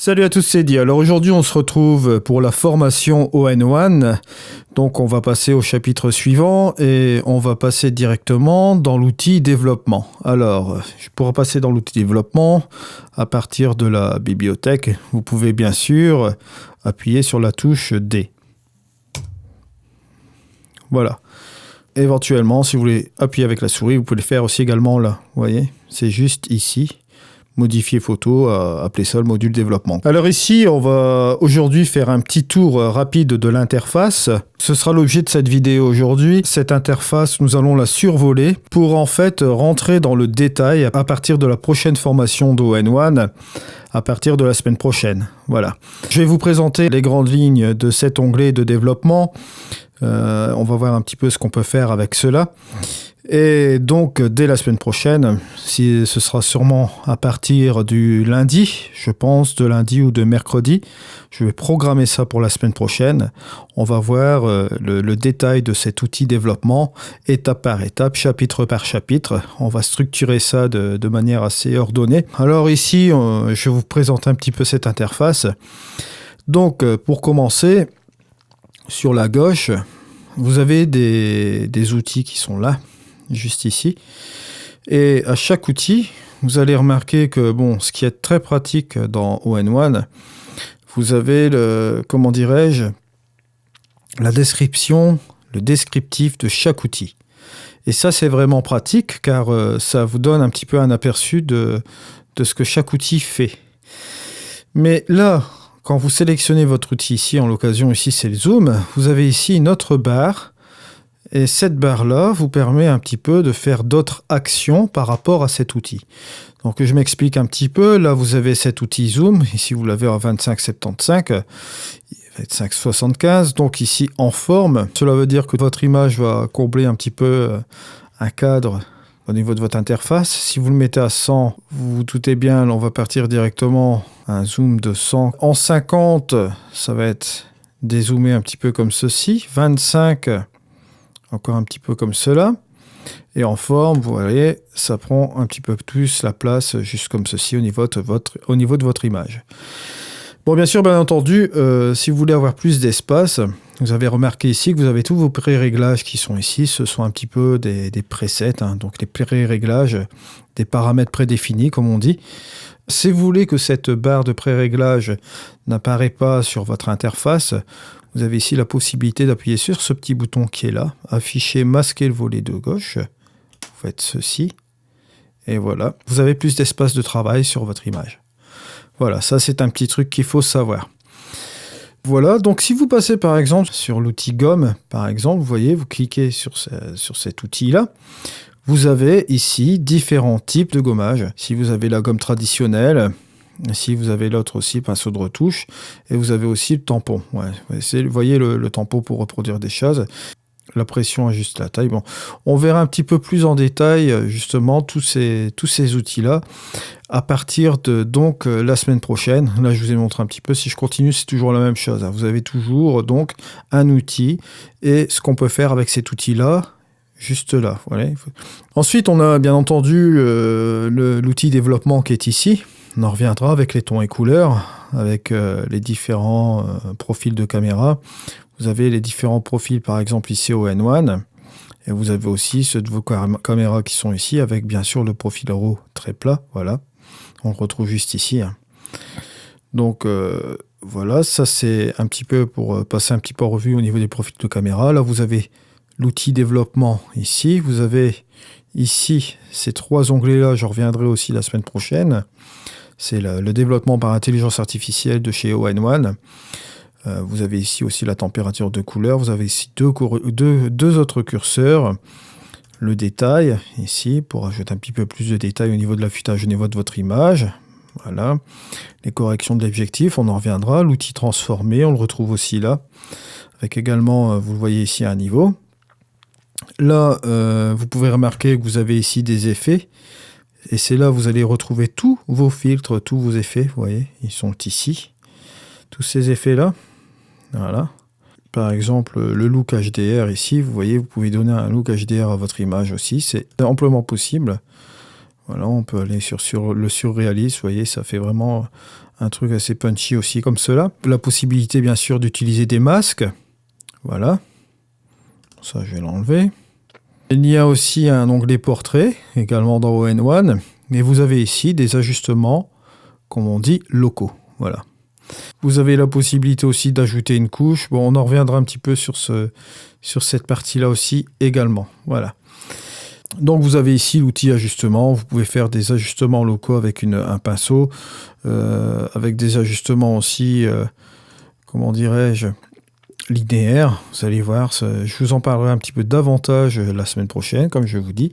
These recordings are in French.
Salut à tous, c'est Di. Alors aujourd'hui, on se retrouve pour la formation ON1. Donc on va passer au chapitre suivant et on va passer directement dans l'outil développement. Alors, pour passer dans l'outil développement, à partir de la bibliothèque, vous pouvez bien sûr appuyer sur la touche D. Voilà. Éventuellement, si vous voulez appuyer avec la souris, vous pouvez le faire aussi également là. Vous voyez, c'est juste ici. Modifier photo, appeler ça le module développement. Alors ici, on va aujourd'hui faire un petit tour rapide de l'interface. Ce sera l'objet de cette vidéo aujourd'hui. Cette interface, nous allons la survoler pour en fait rentrer dans le détail à partir de la prochaine formation d'ON1, à partir de la semaine prochaine. Voilà. Je vais vous présenter les grandes lignes de cet onglet de développement. On va voir un petit peu ce qu'on peut faire avec cela. Et donc, dès la semaine prochaine, ce sera sûrement à partir du lundi, je pense, de lundi ou de mercredi, je vais programmer ça pour la semaine prochaine. On va voir le détail de cet outil développement, étape par étape, chapitre par chapitre. On va structurer ça de manière assez ordonnée. Alors ici, je vous présente un petit peu cette interface. Donc, pour commencer, sur la gauche, vous avez des outils qui sont là, juste ici. Et à chaque outil, vous allez remarquer que, bon, ce qui est très pratique dans ON1, vous avez comment dirais-je, la description, le descriptif de chaque outil. Et ça, c'est vraiment pratique car ça vous donne un petit peu un aperçu de ce que chaque outil fait. Mais là, quand vous sélectionnez votre outil ici, en l'occasion ici, c'est le zoom, vous avez ici une autre barre. Et cette barre-là vous permet un petit peu de faire d'autres actions par rapport à cet outil. Donc je m'explique un petit peu. Là, vous avez cet outil zoom. Ici, vous l'avez en 25-75, 25-75. Donc ici, en forme. Cela veut dire que votre image va combler un petit peu un cadre au niveau de votre interface. Si vous le mettez à 100, vous vous doutez bien, on va partir directement à un zoom de 100. En 50, ça va être dézoomé un petit peu comme ceci. 25... encore un petit peu comme cela. Et en forme, vous voyez, ça prend un petit peu plus la place, juste comme ceci, au niveau de votre image. Bon, bien sûr, bien entendu, si vous voulez avoir plus d'espace, vous avez remarqué ici que vous avez tous vos pré-réglages qui sont ici. Ce sont un petit peu des presets, hein, donc les pré-réglages, des paramètres prédéfinis, comme on dit. Si vous voulez que cette barre de pré-réglage n'apparaît pas sur votre interface, vous avez ici la possibilité d'appuyer sur ce petit bouton qui est là, afficher, masquer le volet de gauche. Vous faites ceci, et voilà. Vous avez plus d'espace de travail sur votre image. Voilà, ça c'est un petit truc qu'il faut savoir. Voilà, donc si vous passez par exemple sur l'outil gomme, par exemple, vous voyez, vous cliquez sur cet outil-là, vous avez ici différents types de gommage. Si vous avez la gomme traditionnelle, ici, vous avez l'autre aussi, pinceau de retouche. Et vous avez aussi le tampon. Ouais, vous voyez le tampon pour reproduire des choses. La pression ajuste la taille. Bon, on verra un petit peu plus en détail, justement, tous ces outils-là à partir de la semaine prochaine. Là, je vous ai montré un petit peu. Si je continue, c'est toujours la même chose. Vous avez toujours donc un outil et ce qu'on peut faire avec cet outil-là. Juste là, voilà. Ensuite, on a bien entendu l'outil développement qui est ici. On en reviendra avec les tons et couleurs, avec les différents profils de caméra. Vous avez les différents profils, par exemple ici au N1. Et vous avez aussi ceux de vos caméras qui sont ici, avec bien sûr le profil RAW très plat. Voilà, on le retrouve juste ici. Hein. Donc voilà, ça c'est un petit peu pour passer un petit peu en revue au niveau des profils de caméra. Là, vous avez l'outil développement ici. Vous avez ici ces trois onglets-là. Je reviendrai aussi la semaine prochaine. C'est le développement par intelligence artificielle de chez ON1. Vous avez ici aussi la température de couleur. Vous avez ici deux autres curseurs. Le détail, ici, pour ajouter un petit peu plus de détails au niveau de l'affûtage, au niveau de votre image. Voilà. Les corrections de l'objectif, on en reviendra. L'outil transformé, on le retrouve aussi là. Avec également, vous le voyez ici, un niveau. Là, vous pouvez remarquer que vous avez ici des effets. Et c'est là où vous allez retrouver tous vos filtres, tous vos effets. Vous voyez, ils sont ici. Tous ces effets-là. Voilà. Par exemple, le look HDR ici, vous voyez, vous pouvez donner un look HDR à votre image aussi. C'est amplement possible. Voilà, on peut aller sur le surréaliste, vous voyez, ça fait vraiment un truc assez punchy aussi comme cela. La possibilité bien sûr d'utiliser des masques, voilà, ça je vais l'enlever. Il y a aussi un onglet portrait, également dans ON1, et vous avez ici des ajustements, comme on dit, locaux, voilà. Vous avez la possibilité aussi d'ajouter une couche, bon on en reviendra un petit peu sur cette partie-là aussi également, voilà. Donc vous avez ici l'outil ajustement, vous pouvez faire des ajustements locaux avec un pinceau, avec des ajustements aussi, comment dirais-je, linéaires. Vous allez voir, je vous en parlerai un petit peu davantage la semaine prochaine, comme je vous dis.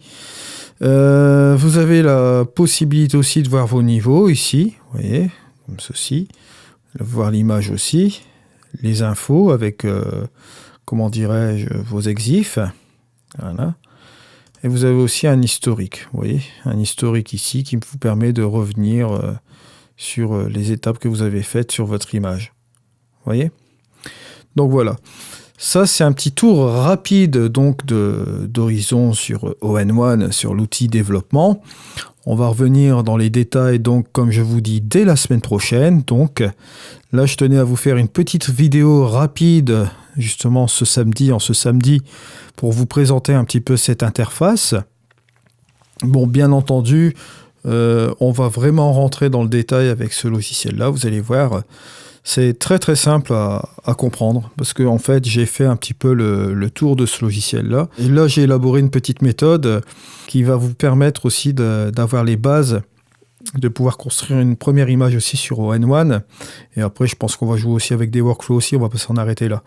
Vous avez la possibilité aussi de voir vos niveaux ici, vous voyez, comme ceci, voir l'image aussi, les infos avec, comment dirais-je, vos exifs, voilà. Et vous avez aussi un historique, vous voyez, un historique ici qui vous permet de revenir sur les étapes que vous avez faites sur votre image. Vous voyez? Donc voilà. Ça, c'est un petit tour rapide donc d'horizon sur ON1, sur l'outil développement. On va revenir dans les détails, donc comme je vous dis, dès la semaine prochaine. Donc là, je tenais à vous faire une petite vidéo rapide, justement ce samedi, pour vous présenter un petit peu cette interface. Bon, bien entendu, on va vraiment rentrer dans le détail avec ce logiciel-là. Vous allez voir, c'est très très simple à comprendre, parce que en fait, j'ai fait un petit peu le tour de ce logiciel-là. Et là, j'ai élaboré une petite méthode qui va vous permettre aussi d'avoir les bases, de pouvoir construire une première image aussi sur ON1. Et après, je pense qu'on va jouer aussi avec des workflows aussi, on va pas s'en arrêter là.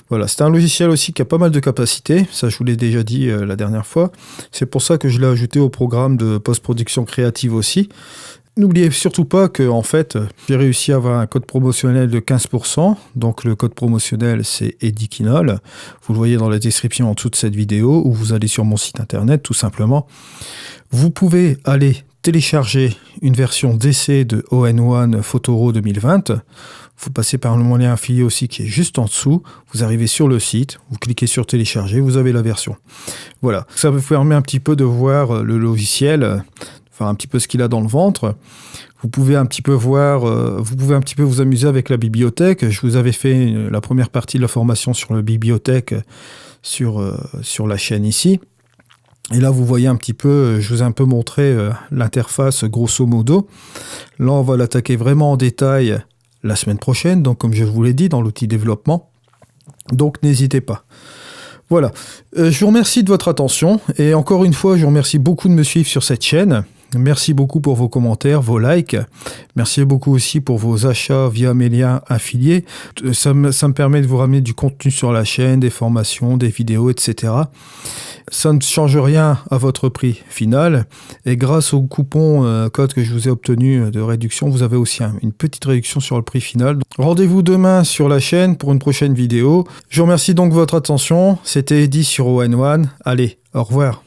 Voilà, c'est un logiciel aussi qui a pas mal de capacités, ça je vous l'ai déjà dit la dernière fois. C'est pour ça que je l'ai ajouté au programme de post-production créative aussi. N'oubliez surtout pas que en fait, j'ai réussi à avoir un code promotionnel de 15%. Donc le code promotionnel, c'est Edikinol. Vous le voyez dans la description en dessous de cette vidéo, ou vous allez sur mon site internet tout simplement. Vous pouvez aller télécharger une version d'essai de ON1 Photoro 2020. Vous passez par le lien affilié aussi qui est juste en dessous. Vous arrivez sur le site, vous cliquez sur télécharger, vous avez la version. Voilà, ça vous permet un petit peu de voir le logiciel, enfin un petit peu ce qu'il a dans le ventre. Vous pouvez un petit peu voir, vous pouvez un petit peu vous amuser avec la bibliothèque. Je vous avais fait la première partie de la formation sur la bibliothèque sur la chaîne ici. Et là, vous voyez un petit peu, je vous ai un peu montré l'interface grosso modo. Là, on va l'attaquer vraiment en détail la semaine prochaine, donc comme je vous l'ai dit, dans l'outil développement. Donc, n'hésitez pas. Voilà, je vous remercie de votre attention. Et encore une fois, je vous remercie beaucoup de me suivre sur cette chaîne. Merci beaucoup pour vos commentaires, vos likes. Merci beaucoup aussi pour vos achats via mes liens affiliés. Ça me permet de vous ramener du contenu sur la chaîne, des formations, des vidéos, etc. Ça ne change rien à votre prix final. Et grâce au coupon code que je vous ai obtenu de réduction, vous avez aussi une petite réduction sur le prix final. Rendez-vous demain sur la chaîne pour une prochaine vidéo. Je vous remercie donc de votre attention. C'était Eddy sur ON1. Allez, au revoir.